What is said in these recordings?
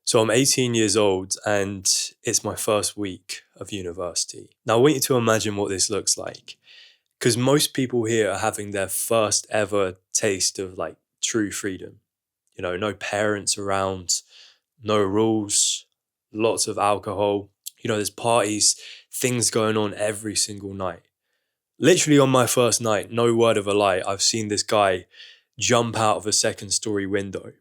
So I'm 18 years old and it's my first week of university. Now I want you to imagine what this looks like because most people here are having their first ever taste of like true freedom. You know, no parents around, no rules, lots of alcohol. You know, there's parties, things going on every single night. Literally on my first night, no word of a lie, I've seen this guy jump out of a second story window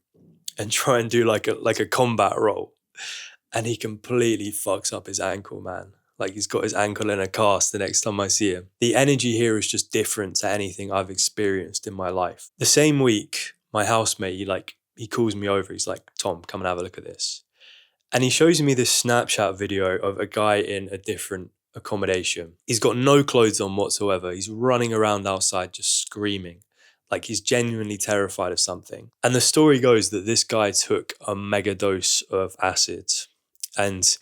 and try and do like a combat roll, and he completely fucks up his ankle, man. Like he's got his ankle in a cast the next time I see him. The energy here is just different to anything I've experienced in my life. The same week, my housemate, he calls me over. He's like, Tom, come and have a look at this. And he shows me this Snapchat video of a guy in a different accommodation. He's got no clothes on whatsoever. He's running around outside just screaming. Like he's genuinely terrified of something. And the story goes that this guy took a mega dose of acid and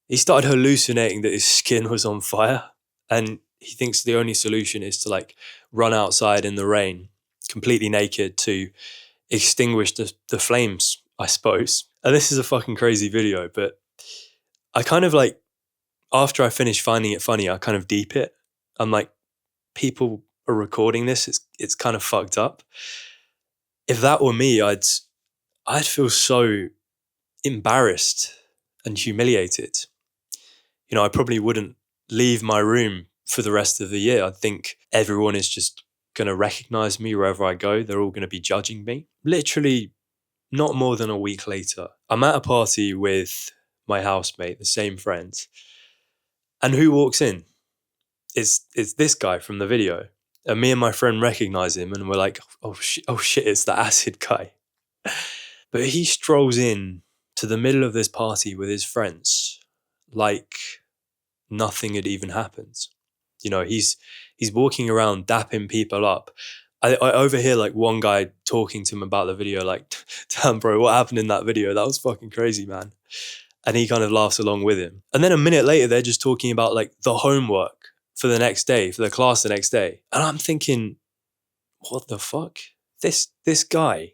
he started hallucinating that his skin was on fire. And he thinks the only solution is to like run outside in the rain, completely naked, to extinguish the flames, I suppose. And this is a fucking crazy video, but I kind of like, after I finish finding it funny, I kind of deep it. I'm like, people are recording this. It's kind of fucked up. If that were me, I'd feel so embarrassed and humiliated. You know, I probably wouldn't leave my room for the rest of the year. I think everyone is just going to recognize me wherever I go. They're all going to be judging me. Literally not more than a week later, I'm at a party with my housemate, the same friends. And who walks in? It's this guy from the video. And me and my friend recognize him and we're like, oh shit, it's the acid guy. But he strolls in to the middle of this party with his friends like nothing had even happened. You know, he's walking around dapping people up. I overhear like one guy talking to him about the video, like, damn bro, what happened in that video? That was fucking crazy, man. And he kind of laughs along with him. And then a minute later, they're just talking about like the homework for the next day, for the class the next day. And I'm thinking, what the fuck? This guy,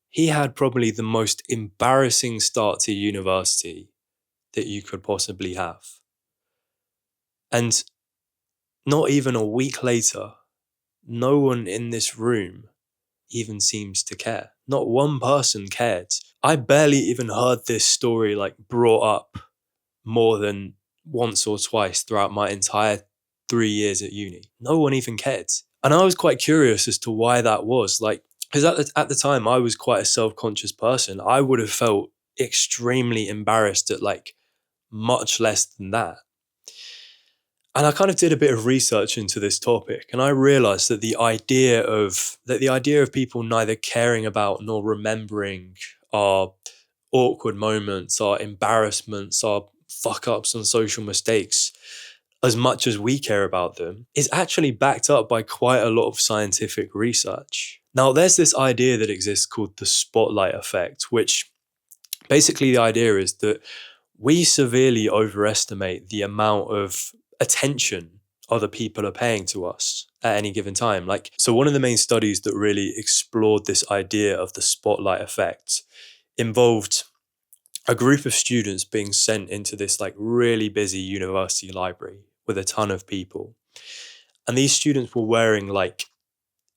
he had probably the most embarrassing start to university that you could possibly have. And not even a week later, no one in this room even seems to care. Not one person cared. I barely even heard this story like brought up more than once or twice throughout my entire 3 years at uni. No one even cared. And I was quite curious as to why that was. Like, because at the time I was quite a self-conscious person. I would have felt extremely embarrassed at like much less than that. And I kind of did a bit of research into this topic, and I realized that the idea of people neither caring about nor remembering our awkward moments, our embarrassments, our fuck ups and social mistakes as much as we care about them is actually backed up by quite a lot of scientific research. Now, there's this idea that exists called the spotlight effect, which basically the idea is that we severely overestimate the amount of attention other people are paying to us at any given time. Like, so one of the main studies that really explored this idea of the spotlight effect involved a group of students being sent into this like really busy university library with a ton of people. And these students were wearing like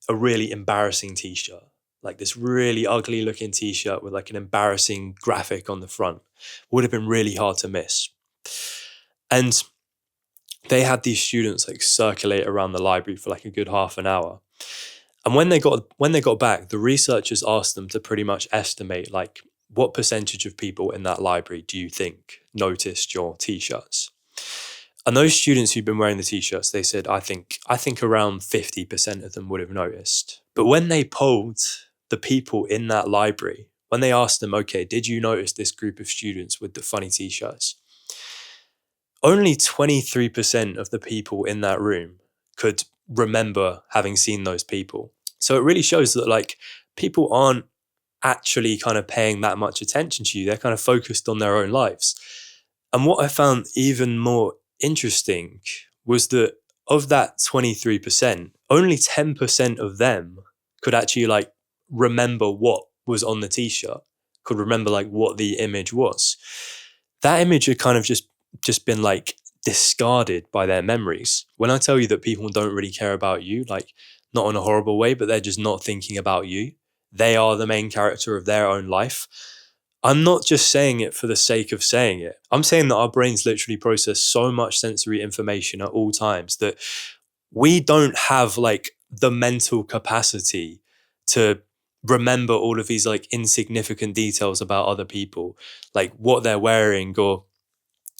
a really embarrassing t-shirt, like this really ugly looking t-shirt with like an embarrassing graphic on the front. Would have been really hard to miss. And they had these students like circulate around the library for like a good half an hour. And when they got back, the researchers asked them to pretty much estimate like what percentage of people in that library do you think noticed your t-shirts? And those students who'd been wearing the t-shirts, they said, I think around 50% of them would have noticed. But when they polled the people in that library, when they asked them, okay, did you notice this group of students with the funny t-shirts? Only 23% of the people in that room could remember having seen those people. So it really shows that like people aren't actually kind of paying that much attention to you. They're kind of focused on their own lives. And what I found even more interesting was that of that 23%, only 10% of them could actually like remember what was on the t-shirt. could remember like what the image was. That image had kind of just been like discarded by their memories. When I tell you that people don't really care about you, like not in a horrible way, but they're just not thinking about you, they are the main character of their own life. I'm not just saying it for the sake of saying it. I'm saying that our brains literally process so much sensory information at all times that we don't have like the mental capacity to remember all of these like insignificant details about other people, like what they're wearing, or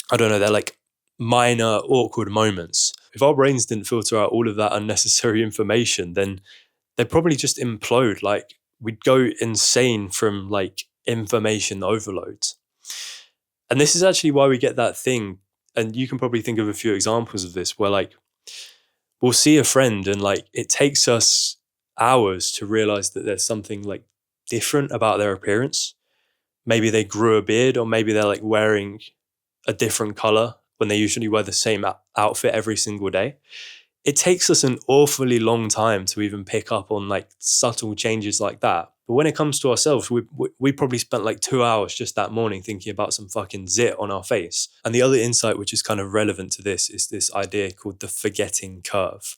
I don't know, they're like minor awkward moments. If our brains didn't filter out all of that unnecessary information, then they'd probably just implode. Like we'd go insane from like information overload. And this is actually why we get that thing. And you can probably think of a few examples of this where like we'll see a friend and like it takes us hours to realize that there's something like different about their appearance. Maybe they grew a beard, or maybe they're like wearing a different color when they usually wear the same outfit every single day. It takes us an awfully long time to even pick up on like subtle changes like that. But when it comes to ourselves, we probably spent like 2 hours just that morning thinking about some fucking zit on our face. And the other insight, which is kind of relevant to this, is this idea called the forgetting curve,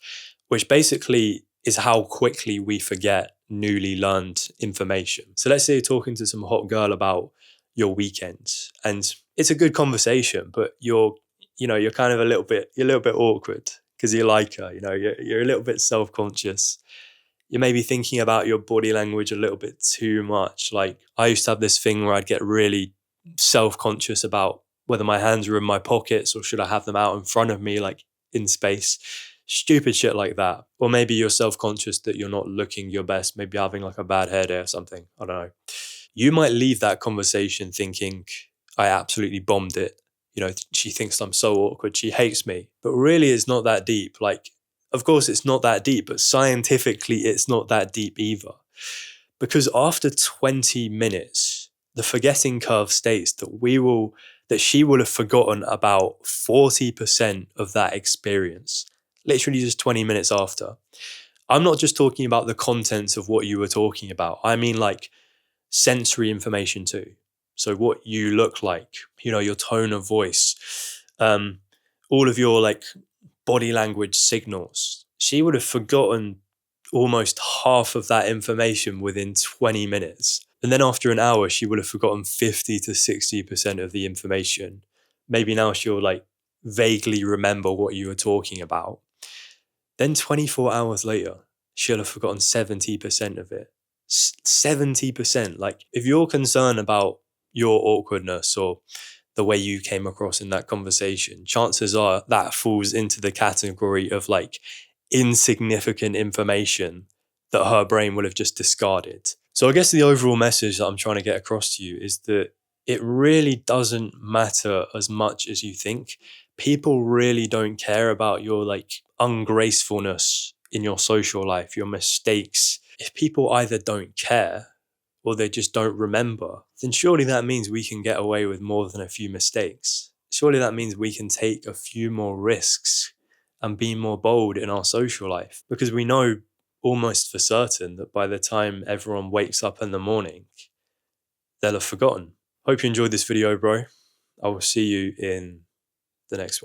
which basically is how quickly we forget newly learned information. So let's say you're talking to some hot girl about your weekend, and it's a good conversation, but you're kind of you're a little bit awkward because you like her, you're a little bit self-conscious. You may be thinking about your body language a little bit too much. Like I used to have this thing where I'd get really self-conscious about whether my hands were in my pockets or should I have them out in front of me, like in space. Stupid shit like that. Or maybe you're self-conscious that you're not looking your best, maybe having like a bad hair day or something. I don't know. You might leave that conversation thinking, I absolutely bombed it. She thinks I'm so awkward. She hates me. But really, it's not that deep. Like, of course, it's not that deep, but scientifically, it's not that deep either. Because after 20 minutes, the forgetting curve states that she will have forgotten about 40% of that experience. Literally just 20 minutes after. I'm not just talking about the contents of what you were talking about. I mean like sensory information too. So what you look like, your tone of voice, all of your like body language signals. She would have forgotten almost half of that information within 20 minutes. And then after an hour, she would have forgotten 50 to 60% of the information. Maybe now she'll like vaguely remember what you were talking about. Then 24 hours later, she'll have forgotten 70% of it. 70%. Like if you're concerned about your awkwardness or the way you came across in that conversation, chances are that falls into the category of like insignificant information that her brain will have just discarded. So I guess the overall message that I'm trying to get across to you is that it really doesn't matter as much as you think. People really don't care about your like ungracefulness in your social life, your mistakes. If people either don't care or they just don't remember, then surely that means we can get away with more than a few mistakes. Surely that means we can take a few more risks and be more bold in our social life, because we know almost for certain that by the time everyone wakes up in the morning, they'll have forgotten. Hope you enjoyed this video, bro. I will see you in the next one.